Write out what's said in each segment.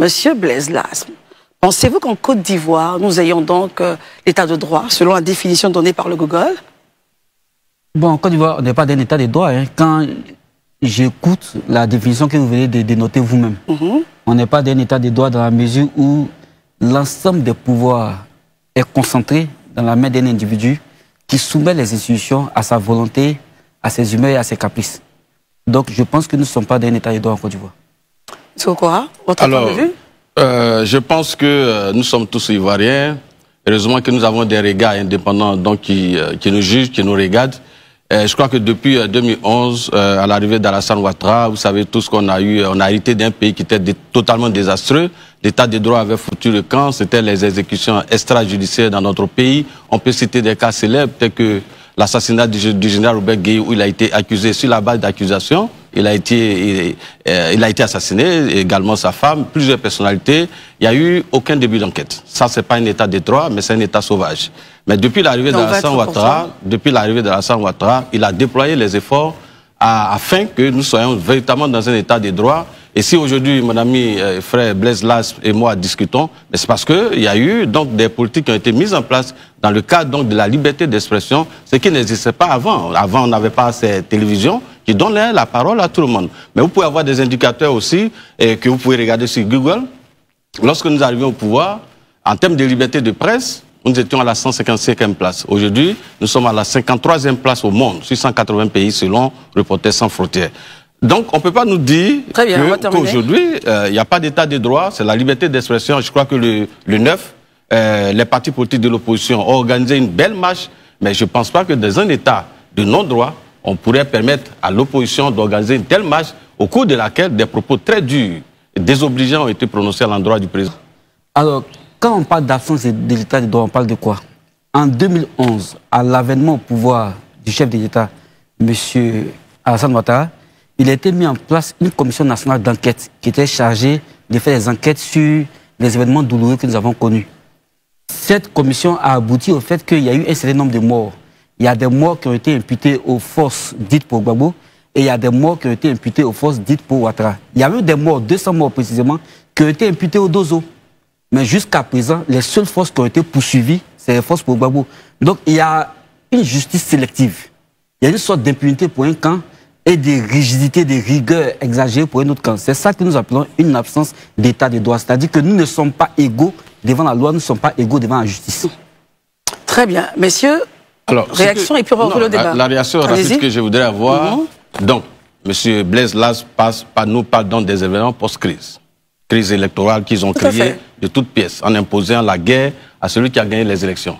Monsieur Blaise Lasme, pensez-vous qu'en Côte d'Ivoire, nous ayons donc l'état de droit, selon la définition donnée par le Google? Bon, en Côte d'Ivoire, on n'est pas d'un état de droit. Hein. Quand j'écoute la définition que vous venez de dénoter vous-même, on n'est pas d'un état de droit dans la mesure où l'ensemble des pouvoirs est concentré dans la main d'un individu qui soumet les institutions à sa volonté, à ses humeurs et à ses caprices. Donc, je pense que nous ne sommes pas d'un état de droit en Côte d'Ivoire. C'est quoi votre point de vue? Je pense que nous sommes tous ivoiriens. Heureusement que nous avons des regards indépendants donc, qui nous jugent, qui nous regardent. Je crois que depuis 2011, à l'arrivée d'Alassane Ouattara, vous savez tous qu'on a eu, on a hérité d'un pays qui était totalement désastreux. L'état de droit avait foutu le camp. C'était les exécutions extrajudiciaires dans notre pays. On peut citer des cas célèbres, tels que l'assassinat du général Robert Gueye, où il a été accusé sur la base d'accusations. Il a été assassiné, également sa femme, plusieurs personnalités. Il n'y a eu aucun début d'enquête. Ça, c'est pas un état de droit, mais c'est un état sauvage. Mais depuis l'arrivée d'Alassane Ouattara, il a déployé les efforts afin que nous soyons véritablement dans un état de droit. Et si aujourd'hui, mon ami frère Blaise Lasme et moi discutons, c'est parce qu'il y a eu donc des politiques qui ont été mises en place dans le cadre donc, de la liberté d'expression, ce qui n'existait pas avant. Avant, on n'avait pas ces télévisions qui donnaient la parole à tout le monde. Mais vous pouvez avoir des indicateurs aussi que vous pouvez regarder sur Google. Lorsque nous arrivions au pouvoir, en termes de liberté de presse, nous étions à la 155e place. Aujourd'hui, nous sommes à la 53e place au monde, sur 180 pays selon Reporters sans frontières. Donc, on ne peut pas nous dire qu'aujourd'hui, il n'y a pas d'état de droit, c'est la liberté d'expression. Je crois que le 9, les partis politiques de l'opposition ont organisé une belle marche, mais je ne pense pas que dans un état de non-droit, on pourrait permettre à l'opposition d'organiser une telle marche au cours de laquelle des propos très durs et désobligeants ont été prononcés à l'endroit du président. Alors, quand on parle d'absence de l'état de droit, on parle de quoi? En 2011, à l'avènement au pouvoir du chef de l'État, M. Alassane Ouattara, il a été mis en place une commission nationale d'enquête qui était chargée de faire des enquêtes sur les événements douloureux que nous avons connus. Cette commission a abouti au fait qu'il y a eu un certain nombre de morts. Il y a des morts qui ont été imputées aux forces dites pour Gbagbo et il y a des morts qui ont été imputées aux forces dites pour Ouattara. Il y a eu des morts, 200 morts précisément, qui ont été imputées au Dozo. Mais jusqu'à présent, les seules forces qui ont été poursuivies, c'est les forces pour Gbagbo. Donc il y a une justice sélective. Il y a une sorte d'impunité pour un camp et des rigidités, des rigueurs exagérées pour un autre camp. C'est ça que nous appelons une absence d'état de droit. C'est-à-dire que nous ne sommes pas égaux devant la loi, nous ne sommes pas égaux devant la justice. Très bien. Messieurs, alors, réaction et puis on le débat. La réaction rapide que je voudrais avoir, donc, M. Blaise Lasme nous parle donc des événements post-crise. Crise électorale qu'ils ont créée de toutes pièces, en imposant la guerre à celui qui a gagné les élections.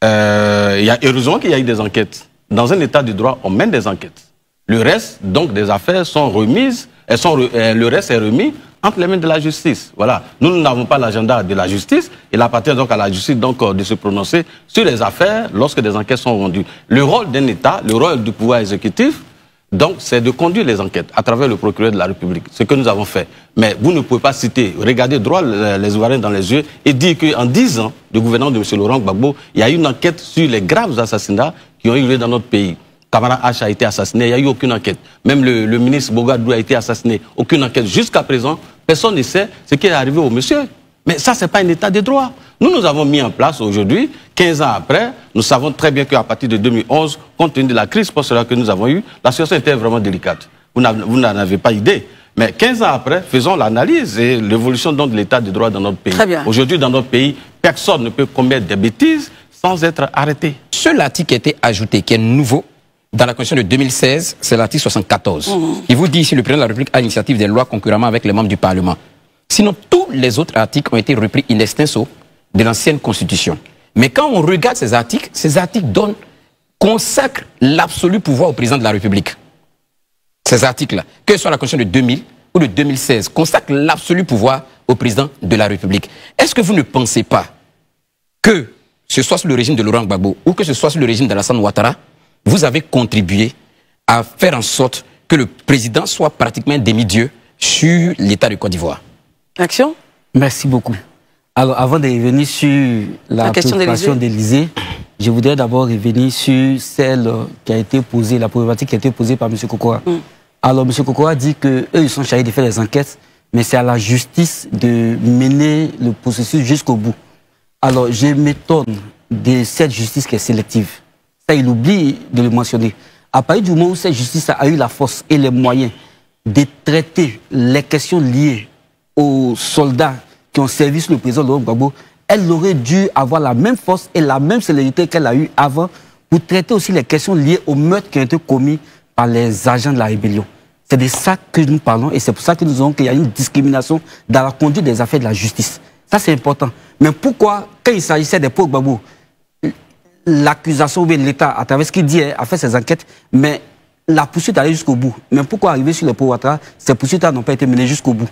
Heureusement qu'il y a eu des enquêtes. Dans un état de droit, on mène des enquêtes. Le reste, donc, des affaires sont remises, le reste est remis entre les mains de la justice. Voilà. Nous n'avons pas l'agenda de la justice. Il appartient donc à la justice donc, de se prononcer sur les affaires lorsque des enquêtes sont rendues. Le rôle d'un État, le rôle du pouvoir exécutif, donc, c'est de conduire les enquêtes à travers le procureur de la République, ce que nous avons fait. Mais vous ne pouvez pas citer, regarder droit les Ivoiriens dans les yeux et dire qu'en 10 ans du gouvernement de M. Laurent Gbagbo, il y a eu une enquête sur les graves assassinats qui ont eu lieu dans notre pays. Camara H a été assassiné, il n'y a eu aucune enquête. Même le ministre Bogadou a été assassiné, aucune enquête. Jusqu'à présent, personne ne sait ce qui est arrivé au monsieur. Mais ça, ce n'est pas un état de droit. Nous avons mis en place aujourd'hui, 15 ans après, nous savons très bien qu'à partir de 2011, compte tenu de la crise post-électorale que nous avons eue, la situation était vraiment délicate. Vous n'en avez pas idée. Mais 15 ans après, faisons l'analyse et l'évolution de l'état de droit dans notre pays. Aujourd'hui, dans notre pays, personne ne peut commettre des bêtises sans être arrêté. Seul article qui a été ajouté, qui est nouveau, dans la Constitution de 2016, c'est l'article 74. Il vous dit si le président de la République a l'initiative des lois concurremment avec les membres du Parlement. Sinon, tous les autres articles ont été repris in extenso de l'ancienne Constitution. Mais quand on regarde ces articles consacrent l'absolu pouvoir au président de la République. Ces articles-là, que ce soit la Constitution de 2000 ou de 2016, consacrent l'absolu pouvoir au président de la République. Est-ce que vous ne pensez pas que ce soit sous le régime de Laurent Gbagbo ou que ce soit sous le régime d'Alassane Ouattara, vous avez contribué à faire en sorte que le président soit pratiquement un demi-dieu sur l'État de Côte d'Ivoire? Action. Merci beaucoup. Alors, avant de revenir sur la préoccupation d'Élysée, je voudrais d'abord revenir sur celle qui a été posée, la problématique qui a été posée par M. Kokora. Alors, M. Kokora dit qu'eux, ils sont chargés de faire des enquêtes, mais c'est à la justice de mener le processus jusqu'au bout. Alors, je m'étonne de cette justice qui est sélective. Ça, il oublie de le mentionner. À partir du moment où cette justice a eu la force et les moyens de traiter les questions liées aux soldats qui ont servi sous le président Laurent Gbagbo, elle aurait dû avoir la même force et la même célérité qu'elle a eue avant pour traiter aussi les questions liées aux meurtres qui ont été commis par les agents de la rébellion. C'est de ça que nous parlons et c'est pour ça que nous disons qu'il y a une discrimination dans la conduite des affaires de la justice. Ça, c'est important. Mais pourquoi, quand il s'agissait des pauvres Gbagbo, l'accusation ou bien l'État, à travers ce qu'il dit, a fait ses enquêtes, mais la poursuite allait jusqu'au bout. Mais pourquoi arriver sur les pauvres Ouattara, ces poursuites n'ont pas été menées jusqu'au bout?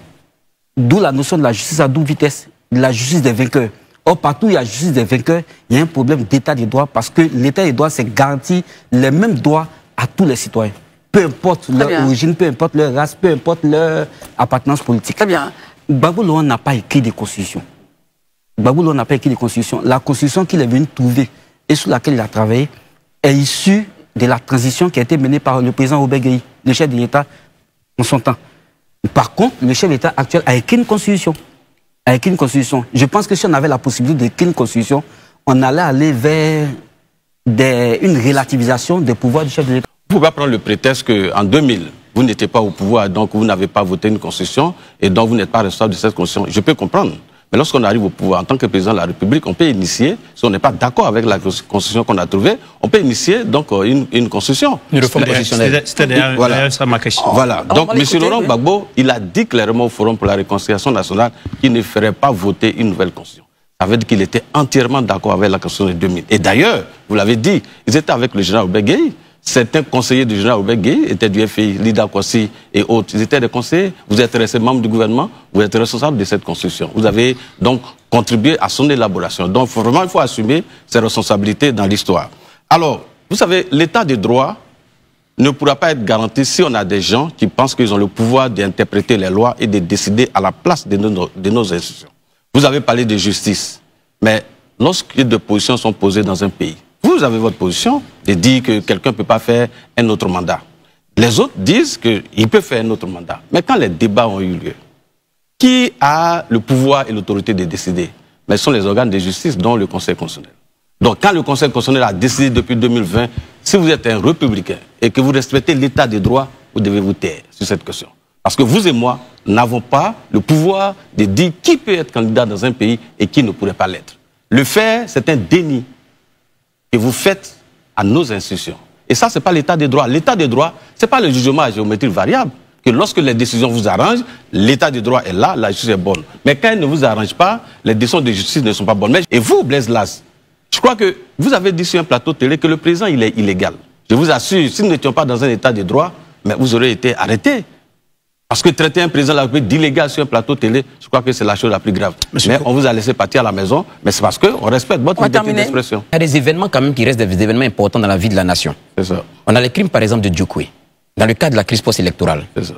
D'où la notion de la justice à double vitesse, de la justice des vainqueurs. Or, partout où il y a justice des vainqueurs, il y a un problème d'état des droits parce que l'état des droits, c'est garantir les mêmes droits à tous les citoyens. Peu importe leur origine, peu importe leur race, peu importe leur appartenance politique. Très bien. Gbagbo Laurent n'a pas écrit de constitution. Gbagbo Laurent n'a pas écrit de constitution. La constitution qu'il est venu trouver et sur laquelle il a travaillé est issue de la transition qui a été menée par le président Robert Gueye, le chef de l'État en son temps. Par contre, le chef de l'État actuel a écrit une constitution. Je pense que si on avait la possibilité d'écrire une constitution, on allait aller vers une relativisation des pouvoirs du chef de l'État. Vous ne pouvez pas prendre le prétexte qu'en 2000, vous n'étiez pas au pouvoir, donc vous n'avez pas voté une constitution, et donc vous n'êtes pas responsable de cette constitution. Je peux comprendre. Mais lorsqu'on arrive au pouvoir, en tant que président de la République, on peut initier, si on n'est pas d'accord avec la constitution qu'on a trouvée, on peut initier donc une constitution. Une réforme constitutionnelle. C'était d'ailleurs ça ma question. Voilà. Donc M. Laurent Gbagbo, il a dit clairement au Forum pour la réconciliation nationale qu'il ne ferait pas voter une nouvelle constitution. Ça veut dire qu'il était entièrement d'accord avec la constitution de 2000. Et d'ailleurs, vous l'avez dit, ils étaient avec le général Robert Gueye. Certains conseillers du général Robert Gueye étaient du FI, Lida Kwasi et autres. Ils étaient des conseillers. Vous êtes resté membre du gouvernement, vous êtes responsable de cette constitution. Vous avez donc contribué à son élaboration. Donc vraiment, il faut assumer ses responsabilités dans l'histoire. Alors, vous savez, l'état de droit ne pourra pas être garanti si on a des gens qui pensent qu'ils ont le pouvoir d'interpréter les lois et de décider à la place de nos institutions. Vous avez parlé de justice, mais lorsque des positions sont posées dans un pays, vous avez votre position de dire que quelqu'un ne peut pas faire un autre mandat. Les autres disent qu'il peut faire un autre mandat. Mais quand les débats ont eu lieu, qui a le pouvoir et l'autorité de décider? Mais ce sont les organes de justice, dont le Conseil constitutionnel. Donc quand le Conseil constitutionnel a décidé depuis 2020, si vous êtes un républicain et que vous respectez l'état des droits, vous devez vous taire sur cette question. Parce que vous et moi n'avons pas le pouvoir de dire qui peut être candidat dans un pays et qui ne pourrait pas l'être. Le faire, c'est un déni que vous faites à nos institutions. Et ça, ce n'est pas l'état des droits. L'état des droits, ce n'est pas le jugement à géométrie variable. Que lorsque les décisions vous arrangent, l'état des droits est là, la justice est bonne. Mais quand elle ne vous arrange pas, les décisions de justice ne sont pas bonnes. Et vous, Blaise Las, je crois que vous avez dit sur un plateau télé que le président, il est illégal. Je vous assure, si nous n'étions pas dans un état de droit, mais vous aurez été arrêtés. Parce que traiter un président de la République d'illégal sur un plateau télé, je crois que c'est la chose la plus grave. Mais on vous a laissé partir à la maison, mais c'est parce qu'on respecte votre liberté d'expression. Il y a des événements quand même qui restent des événements importants dans la vie de la nation. C'est ça. On a les crimes par exemple de Djokwe, dans le cadre de la crise post-électorale. C'est ça.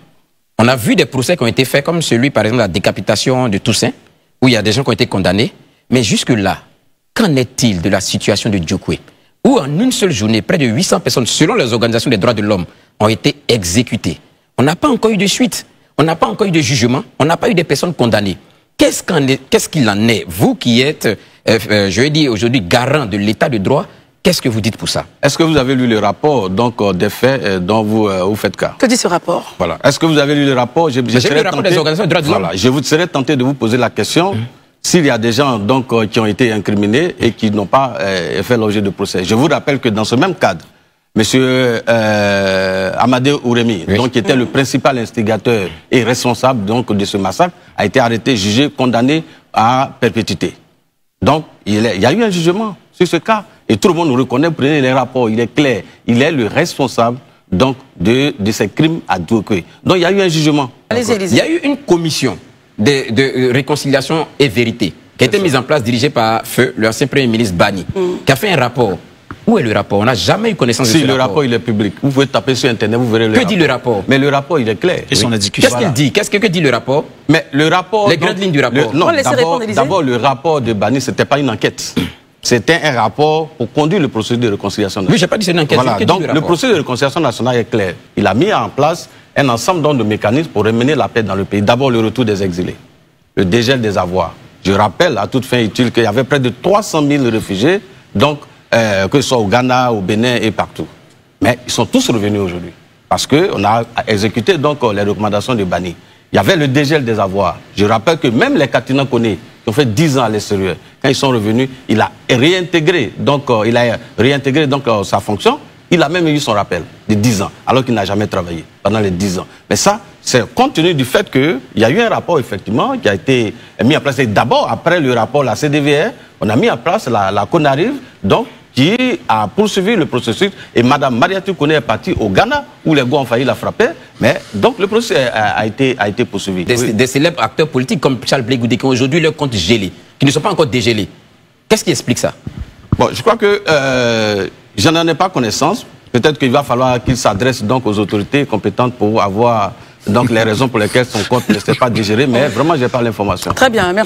On a vu des procès qui ont été faits comme celui par exemple de la décapitation de Toussaint, où il y a des gens qui ont été condamnés. Mais jusque-là, qu'en est-il de la situation de Djokwe, où en une seule journée, près de 800 personnes, selon les organisations des droits de l'homme, ont été exécutées? On n'a pas encore eu de suite. On n'a pas encore eu de jugement. On n'a pas eu des personnes condamnées. Qu'est-ce qu'il en est? Vous qui êtes, je vais dire aujourd'hui, garant de l'état de droit, qu'est-ce que vous dites pour ça? Est-ce que vous avez lu le rapport des faits dont vous faites cas? Que dit ce rapport? Voilà. Est-ce que vous avez lu le rapport? J'ai lu le rapport des organisations des droits de l'homme. Voilà. Je vous serais tenté de vous poser la question s'il y a des gens qui ont été incriminés et qui n'ont pas fait l'objet de procès. Je vous rappelle que dans ce même cadre, Monsieur Amadé Ouremi, donc, qui était le principal instigateur et responsable donc, de ce massacre, a été arrêté, jugé, condamné à perpétuité. Donc, il y a eu un jugement sur ce cas. Et tout le monde nous reconnaît, vous prenez les rapports, il est clair. Il est le responsable donc, de ces crimes à Djokwe. Donc, il y a eu un jugement. Allez-y. Il y a eu une commission de réconciliation et vérité qui a été mise en place, dirigée par Feu, l'ancien Premier ministre Bani, qui a fait un rapport. Où est le rapport? On n'a jamais eu connaissance de ce rapport. Si, le rapport, il est public. Vous pouvez taper sur Internet, vous verrez le rapport. Que dit le rapport? Mais le rapport, il est clair. Qu'est-ce qu'il dit? Que dit le rapport? Mais le rapport... Les grandes lignes du rapport. Non, d'abord, le rapport de Bani, ce n'était pas une enquête. C'était un rapport pour conduire le processus de réconciliation nationale. Oui, je n'ai pas dit c'est une enquête. Voilà. Donc, le processus de réconciliation nationale est clair. Il a mis en place un ensemble donc, de mécanismes pour ramener la paix dans le pays. D'abord, le retour des exilés, le dégel des avoirs. Je rappelle à toute fin utile qu'il y avait près de 300 000 réfugiés, donc, que ce soit au Ghana, au Bénin et partout. Mais ils sont tous revenus aujourd'hui. Parce qu'on a exécuté donc, les recommandations de Bani. Il y avait le dégel des avoirs. Je rappelle que même les Katina Koné, qui ont fait 10 ans à l'extérieur, quand ils sont revenus, il a réintégré, sa fonction. Il a même eu son rappel de 10 ans, alors qu'il n'a jamais travaillé pendant les 10 ans. Mais ça, c'est compte tenu du fait qu'il y a eu un rapport, effectivement, qui a été mis en place. Et d'abord, après le rapport, la CDVR, on a mis en place la CONARIV, donc, qui a poursuivi le processus. Et Mme Mariatou Koné est partie au Ghana, où les gars ont failli la frapper. Mais donc, le processus a été poursuivi. Des célèbres acteurs politiques comme Charles Blé Goudé, qui ont aujourd'hui leur compte gelé, qui ne sont pas encore dégelés. Qu'est-ce qui explique ça? Bon, je crois que je n'en ai pas connaissance. Peut-être qu'il va falloir qu'il s'adresse donc aux autorités compétentes pour avoir donc les raisons pour lesquelles son compte ne s'est pas digéré. Mais vraiment, je n'ai pas l'information. Très bien, merci.